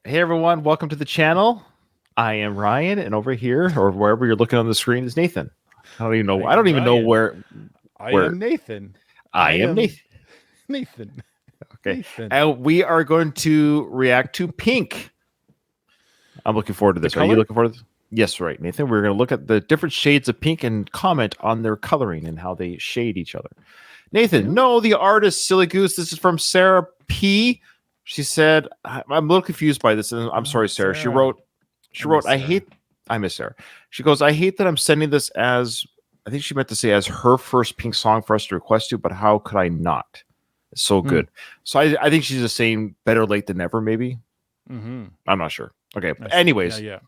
Hey everyone, welcome to the channel. I am Ryan, and over here, or wherever you're looking on the screen, is Nathan. I don't even know. I I'm don't even know Ryan. where. I Where am Nathan. I am Nathan. Nathan. Okay, Nathan. and we are going to react to Pink. I'm looking forward to this. Are you color? looking forward to this? Yes, right, Nathan. We're going to look at the different shades of pink and comment on their coloring and how they shade each other. Nathan, Yeah. no, the artist, silly goose. This is from Sarah P. She said, I'm a little confused by this, and I'm sorry, Sarah. She wrote, I miss Sarah. She goes, I hate that I'm sending this as, I think she meant to say as her first Pink song for us to request to, but how could I not? It's so good. So I think she's just saying better late than never, maybe. Mm-hmm. I'm not sure. Okay. Anyways, Yeah.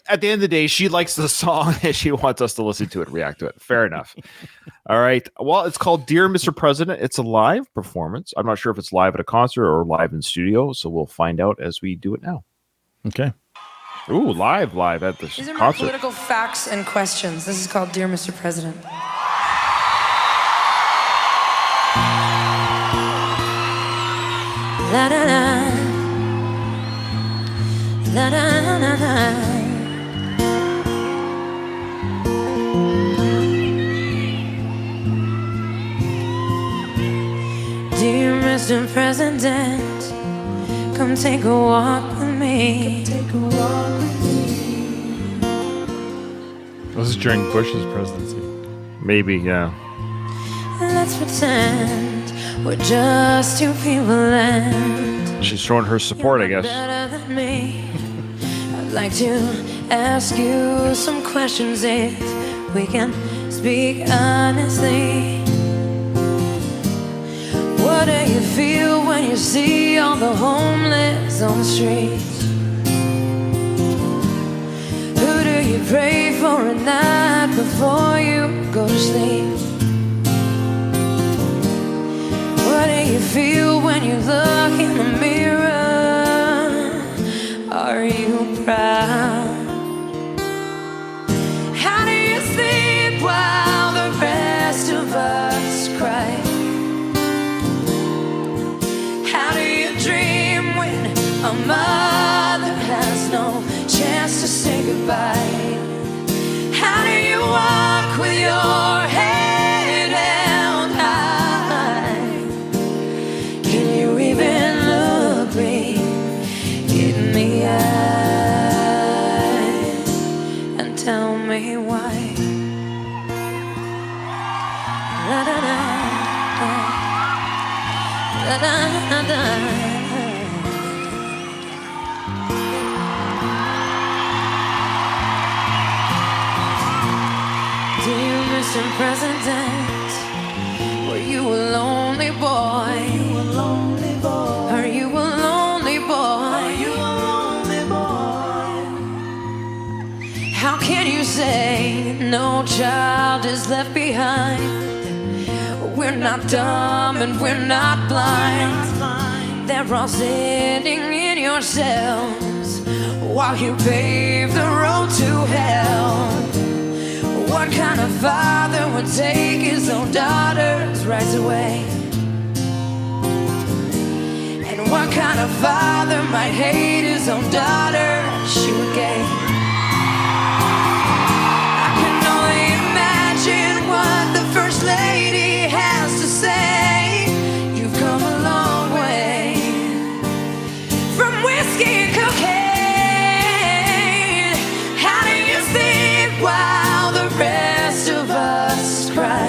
at the end of the day, she likes the song and she wants us to listen to it, react to it. Fair enough. All right. Well, it's called Dear Mr. President. It's a live performance. I'm not sure if it's live at a concert or live in studio, so we'll find out as we do it now. Okay. Ooh, live at this These are my concert. political facts and questions. This is called Dear Mr. President. La da da. La da da da. Dear Mr. President, come take a walk with me. This is during Bush's presidency. Maybe, yeah. Let's pretend we're just two people and She's showing her support, I guess. better than me. I'd like to ask you some questions if we can speak honestly. What do you feel when you see all the homeless on the streets? Who do you pray for at night before you go to sleep? What do you feel when you look in the mirror? Are you proud? How do you sleep while the rest of us cry? How do you dream when a mother has no chance to say goodbye? How do you walk with your head held high? Can you even look me in the eyes and tell me why? La da da da da da da. Dear Mr. President, were you a lonely boy? Are you a lonely boy? How can you say no child is left behind? We're not dumb and we're not blind. They're all sitting in your cells while you pave the road to hell. What kind of father would take his own daughter's rights away? And what kind of father might hate his own daughter if she were gay? I can only imagine what the First Lady has to say. You've come a long way from whiskey and cocaine. How do you sleep while the rest of us cry?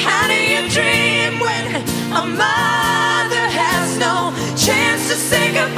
How do you dream when a mother has no chance to say goodbye?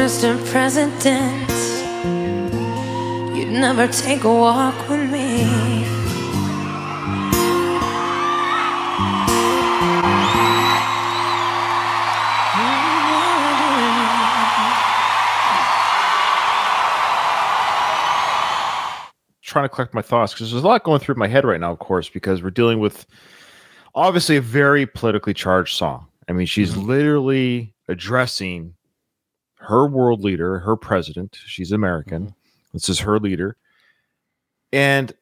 Mr. President, you'd never take a walk with me. Trying to collect my thoughts because there's a lot going through my head right now, of course, because we're dealing with obviously a very politically charged song. I mean, she's literally addressing her world leader, her president. She's American. This is her leader. And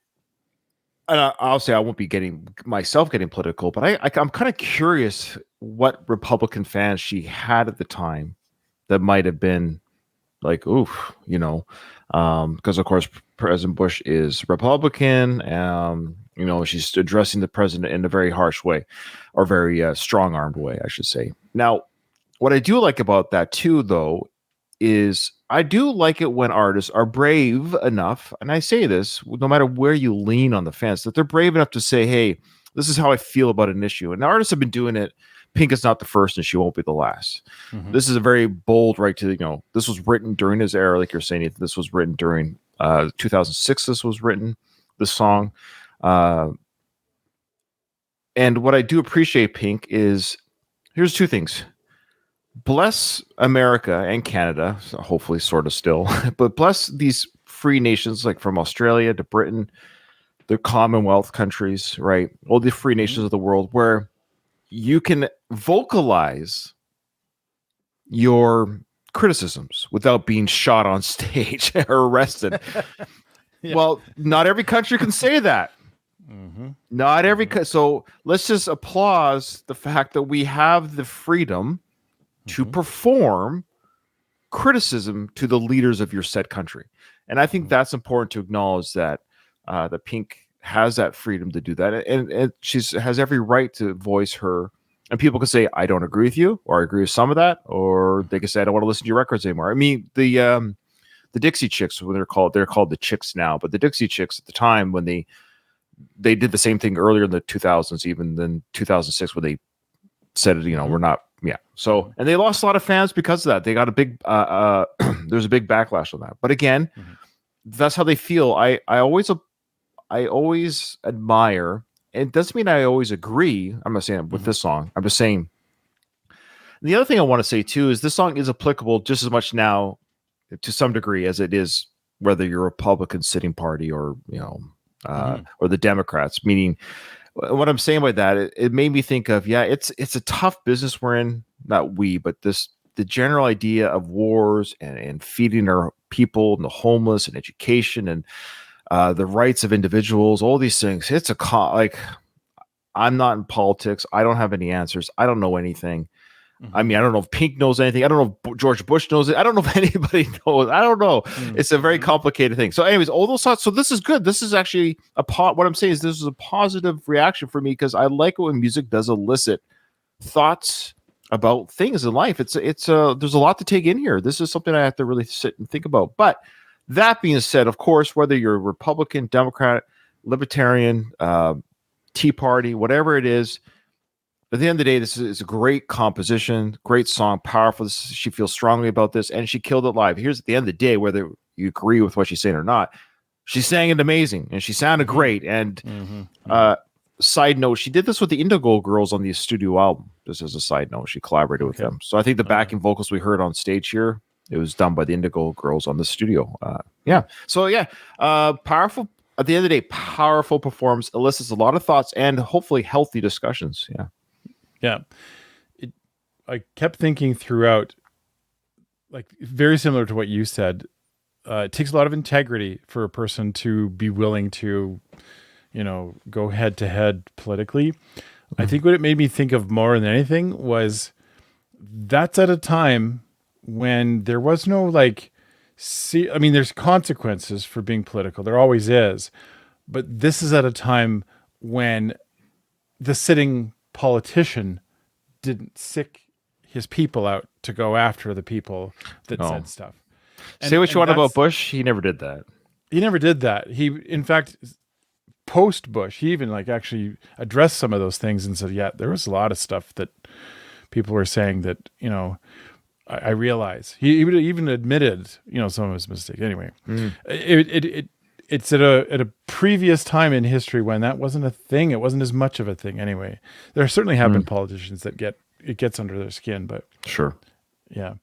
I'll say I won't be getting political, but I'm kind of curious what Republican fans she had at the time that might have been like, oof, because of course President Bush is Republican. She's addressing the president in a very harsh way, or very strong-armed way, I should say. Now, what I do like about that too, though, is I do like it when artists are brave enough, and I say this no matter where you lean on the fence, that they're brave enough to say, hey, this is how I feel about an issue. And artists have been doing it. Pink is not the first, and she won't be the last. This is a very bold right to, this was written during his era, like you're saying. This was written during 2006. This was written, this song. And what I do appreciate, Pink, is here's two things. Bless America and Canada, hopefully sort of still, but bless these free nations like from Australia to Britain, the Commonwealth countries, right? All the free nations of the world where you can vocalize your criticisms without being shot on stage or arrested. Yeah. Well, not every country can say that. Not every so let's just applaud the fact that we have the freedom to perform criticism to the leaders of your said country. And I think that's important to acknowledge that the Pink has that freedom to do that, and she has every right to voice her. And people can say, I don't agree with you, or I agree with some of that, or they can say, I don't want to listen to your records anymore. I mean, the Dixie Chicks, when they're called the Chicks now, but the Dixie Chicks at the time when they did the same thing earlier in the 2000s, even than 2006, where they said, we're not, yeah. So, and they lost a lot of fans because of that. They got a big, there's a big backlash on that. But again, that's how they feel. I always admire. It doesn't mean I always agree. I'm not saying with this song. I'm just saying. The other thing I want to say too is this song is applicable just as much now, to some degree, as it is whether you're a Republican sitting party or or the Democrats. Meaning, what I'm saying by that, it made me think of it's a tough business we're in. Not we, but the general idea of wars and feeding our people and the homeless and education and the rights of individuals, all these things. It's I'm not in politics. I don't have any answers. I don't know anything. I mean, I don't know if Pink knows anything. I don't know if George Bush knows it. I don't know if anybody knows. I don't know. It's a very complicated thing. So anyways, all those thoughts. So this is good. This is actually what I'm saying is this is a positive reaction for me, because I like it when music does elicit thoughts about things in life. It's there's a lot to take in here. This is something I have to really sit and think about. But that being said, of course, whether you're Republican, Democrat, Libertarian, Tea Party, whatever it is, at the end of the day, this is a great composition, great song, powerful. She feels strongly about this, and she killed it live. Here's at the end of the day, whether you agree with what she's saying or not, she sang it amazing, and she sounded great. And side note, she did this with the Indigo Girls on the studio album. Just as a side note, she collaborated with them. So I think the backing vocals we heard on stage here, it was done by the Indigo Girls on the studio. Powerful. At the end of the day, powerful performance, elicits a lot of thoughts and hopefully healthy discussions. Yeah. I kept thinking throughout, like very similar to what you said. It takes a lot of integrity for a person to be willing to, go head to head politically. I think what it made me think of more than anything was that's at a time when there was no there's consequences for being political. There always is. But this is at a time when the sitting politician didn't sick his people out to go after the people that said stuff. Say what you want about Bush. He never did that. He never did that. He, in fact, post Bush, he even actually addressed some of those things and said, yeah, there was a lot of stuff that people were saying that, I realize he would even admitted, some of his mistakes. Anyway, it's at a previous time in history when that wasn't a thing. It wasn't as much of a thing. Anyway, there certainly have been politicians that it gets under their skin, but Sure. yeah.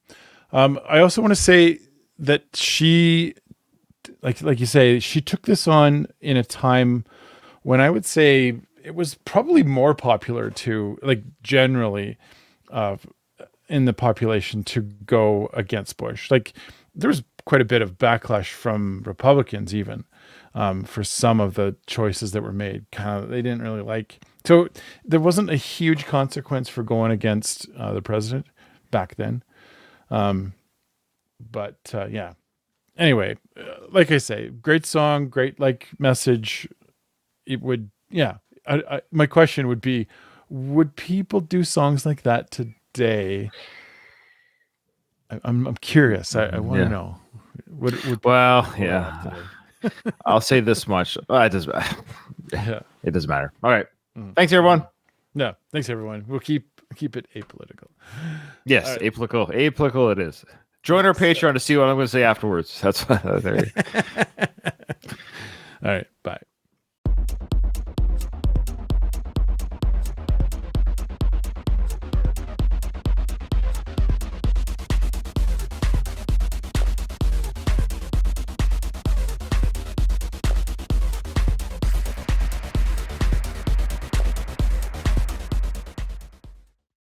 I also want to say that she, like you say, she took this on in a time when I would say it was probably more popular to, like, generally in the population to go against Bush. Like, there was quite a bit of backlash from Republicans even for some of the choices that were made. They didn't really like. So there wasn't a huge consequence for going against the president back then. But yeah. Anyway, like I say, great song, great message. It would, yeah. My question would be, would people do songs like that today? I'm curious. I want to know. Well, yeah. I'll say this much. It doesn't. Yeah. It doesn't matter. All right. Thanks, everyone. Yeah. Thanks, everyone. We'll keep it apolitical. Yes, right. Apolitical. Apolitical. It is. Join our Patreon to see what I'm going to say afterwards. That's there. All right. Bye.